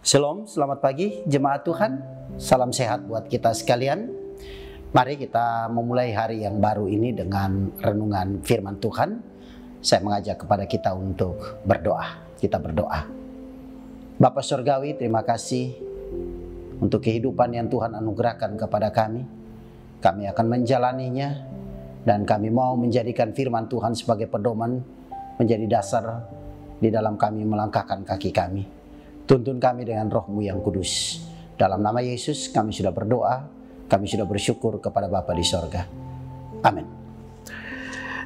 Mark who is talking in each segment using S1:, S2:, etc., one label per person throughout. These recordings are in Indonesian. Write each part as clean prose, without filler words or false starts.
S1: Shalom, selamat pagi jemaat Tuhan. Salam sehat buat kita sekalian. Mari kita memulai hari yang baru ini dengan renungan firman Tuhan. Saya mengajak kepada kita untuk berdoa. Kita berdoa. Bapa Surgawi, terima kasih untuk kehidupan yang Tuhan anugerahkan kepada kami. Kami akan menjalaninya dan kami mau menjadikan firman Tuhan sebagai pedoman, menjadi dasar di dalam kami melangkahkan kaki kami. Tuntun kami dengan roh-Mu yang kudus. Dalam nama Yesus kami sudah berdoa, kami sudah bersyukur kepada Bapa di sorga. Amin.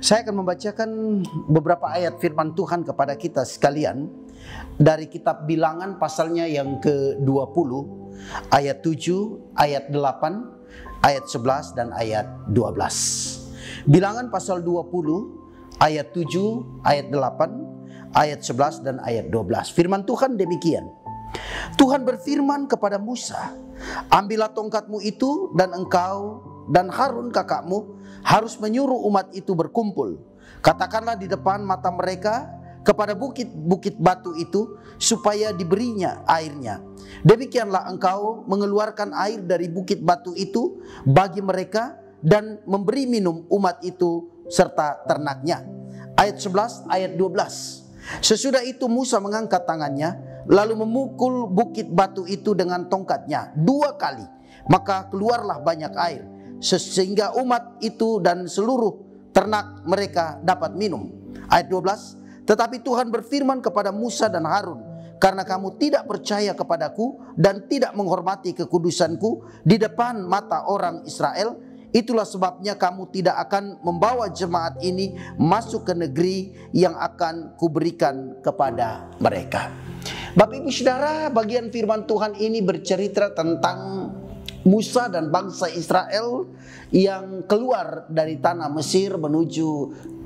S1: Saya akan membacakan beberapa ayat firman Tuhan kepada kita sekalian dari kitab Bilangan pasalnya yang ke-20, ayat 7, ayat 8, ayat 11 dan ayat 12. Bilangan pasal 20, ayat 7, ayat 8, ayat 11 dan ayat 12. Firman Tuhan demikian. Tuhan berfirman kepada Musa, ambillah tongkatmu itu dan engkau dan Harun kakakmu harus menyuruh umat itu berkumpul. Katakanlah di depan mata mereka kepada bukit-bukit batu itu supaya diberinya airnya. Demikianlah engkau mengeluarkan air dari bukit batu itu bagi mereka dan memberi minum umat itu serta ternaknya. Ayat 11, ayat 12. Sesudah itu Musa mengangkat tangannya lalu memukul bukit batu itu dengan tongkatnya 2 kali. Maka keluarlah banyak air sehingga umat itu dan seluruh ternak mereka dapat minum. Ayat 12. Tetapi Tuhan berfirman kepada Musa dan Harun, karena kamu tidak percaya kepadaku dan tidak menghormati kekudusanku di depan mata orang Israel, itulah sebabnya kamu tidak akan membawa jemaat ini masuk ke negeri yang akan kuberikan kepada mereka. Bapak Ibu Saudara, bagian firman Tuhan ini bercerita tentang Musa dan bangsa Israel yang keluar dari tanah Mesir menuju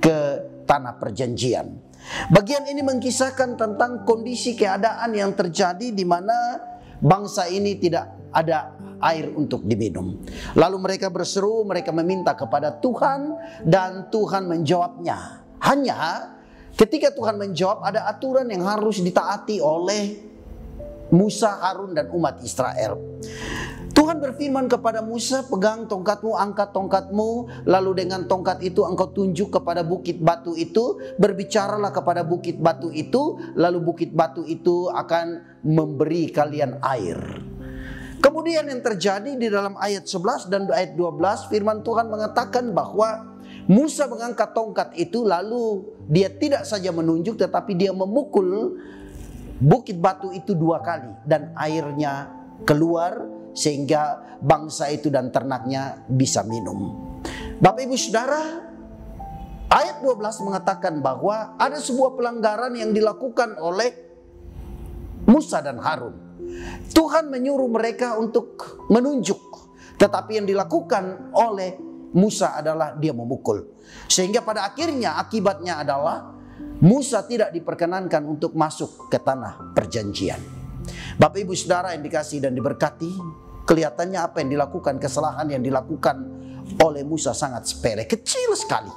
S1: ke tanah perjanjian. Bagian ini mengisahkan tentang kondisi keadaan yang terjadi di mana bangsa ini tidak ada air untuk diminum. Lalu mereka berseru, mereka meminta kepada Tuhan dan Tuhan menjawabnya. Hanya ketika Tuhan menjawab ada aturan yang harus ditaati oleh Musa, Harun dan umat Israel. Tuhan berfirman kepada Musa, pegang tongkatmu, angkat tongkatmu, lalu dengan tongkat itu engkau tunjuk kepada bukit batu itu, berbicaralah kepada bukit batu itu, lalu bukit batu itu akan memberi kalian air. Kemudian yang terjadi di dalam ayat 11 dan ayat 12, firman Tuhan mengatakan bahwa Musa mengangkat tongkat itu, lalu dia tidak saja menunjuk tetapi dia memukul bukit batu itu 2 kali dan airnya keluar sehingga bangsa itu dan ternaknya bisa minum. Bapak Ibu Saudara, ayat 12 mengatakan bahwa ada sebuah pelanggaran yang dilakukan oleh Musa dan Harun. Tuhan menyuruh mereka untuk menunjuk, tetapi yang dilakukan oleh Musa adalah dia memukul. Sehingga pada akhirnya akibatnya adalah Musa tidak diperkenankan untuk masuk ke tanah perjanjian. Bapak Ibu Saudara yang dikasihi dan diberkati, kelihatannya apa yang dilakukan, kesalahan yang dilakukan oleh Musa sangat sepele, kecil sekali,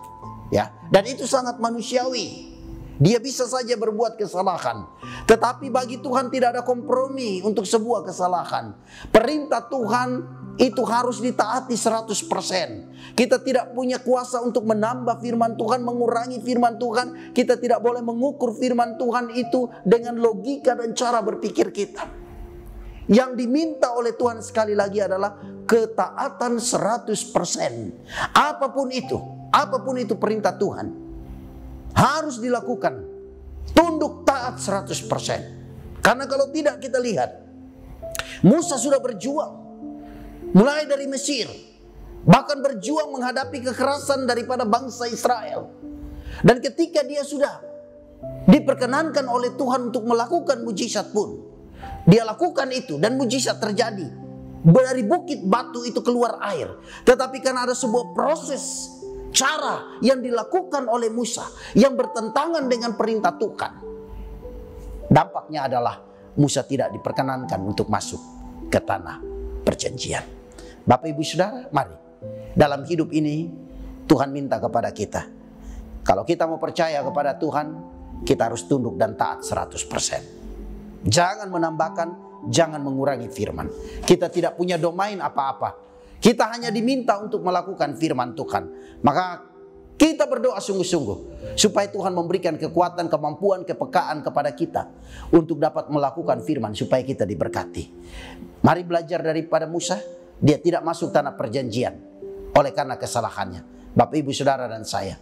S1: ya, dan itu sangat manusiawi. Dia bisa saja berbuat kesalahan, tetapi bagi Tuhan tidak ada kompromi untuk sebuah kesalahan. Perintah Tuhan itu harus ditaati 100%. Kita tidak punya kuasa untuk menambah firman Tuhan, mengurangi firman Tuhan. Kita tidak boleh mengukur firman Tuhan itu dengan logika dan cara berpikir kita. Yang diminta oleh Tuhan sekali lagi adalah ketaatan 100%. Apapun itu perintah Tuhan harus dilakukan, tunduk taat 100%. Karena kalau tidak, kita lihat Musa sudah berjuang mulai dari Mesir, bahkan berjuang menghadapi kekerasan daripada bangsa Israel. Dan ketika dia sudah diperkenankan oleh Tuhan untuk melakukan mujizat pun, dia lakukan itu dan mujizat terjadi. Dari bukit batu itu keluar air. Tetapi karena ada sebuah proses, cara yang dilakukan oleh Musa yang bertentangan dengan perintah Tuhan, dampaknya adalah Musa tidak diperkenankan untuk masuk ke tanah perjanjian. Bapak Ibu Saudara, mari dalam hidup ini Tuhan minta kepada kita. Kalau kita mau percaya kepada Tuhan, kita harus tunduk dan taat 100%. Jangan menambahkan, jangan mengurangi firman. Kita tidak punya domain apa-apa. Kita hanya diminta untuk melakukan firman Tuhan. Maka kita berdoa sungguh-sungguh supaya Tuhan memberikan kekuatan, kemampuan, kepekaan kepada kita untuk dapat melakukan firman supaya kita diberkati. Mari belajar daripada Musa. Dia tidak masuk tanah perjanjian oleh karena kesalahannya. Bapak, Ibu, Saudara, dan saya,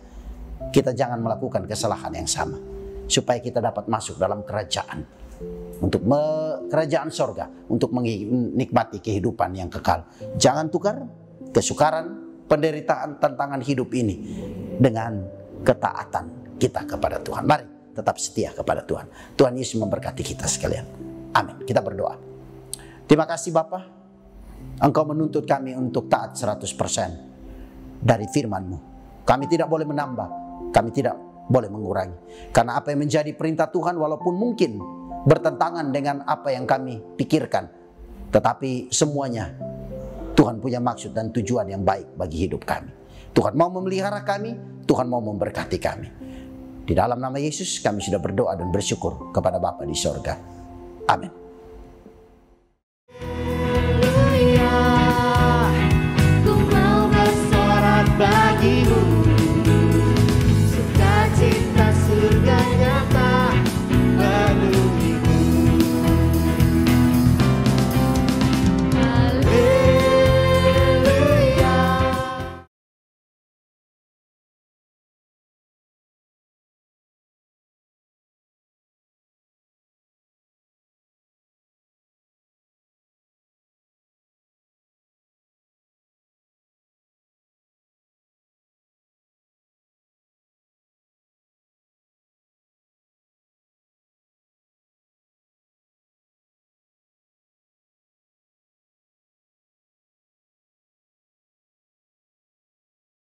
S1: kita jangan melakukan kesalahan yang sama supaya kita dapat masuk dalam kerajaan, untuk kerajaan sorga, untuk menikmati kehidupan yang kekal. Jangan tukar kesukaran, penderitaan, tantangan hidup ini dengan ketaatan kita kepada Tuhan. Mari tetap setia kepada Tuhan. Tuhan Yesus memberkati kita sekalian. Amin. Kita berdoa. Terima kasih Bapa, Engkau menuntut kami untuk taat 100% dari firman-Mu. Kami tidak boleh menambah, kami tidak boleh mengurangi. Karena apa yang menjadi perintah Tuhan walaupun mungkin bertentangan dengan apa yang kami pikirkan, tetapi semuanya Tuhan punya maksud dan tujuan yang baik bagi hidup kami. Tuhan mau memelihara kami, Tuhan mau memberkati kami. Di dalam nama Yesus kami sudah berdoa dan bersyukur kepada Bapa di sorga. Amin.
S2: Ku mau bersorak bagimu.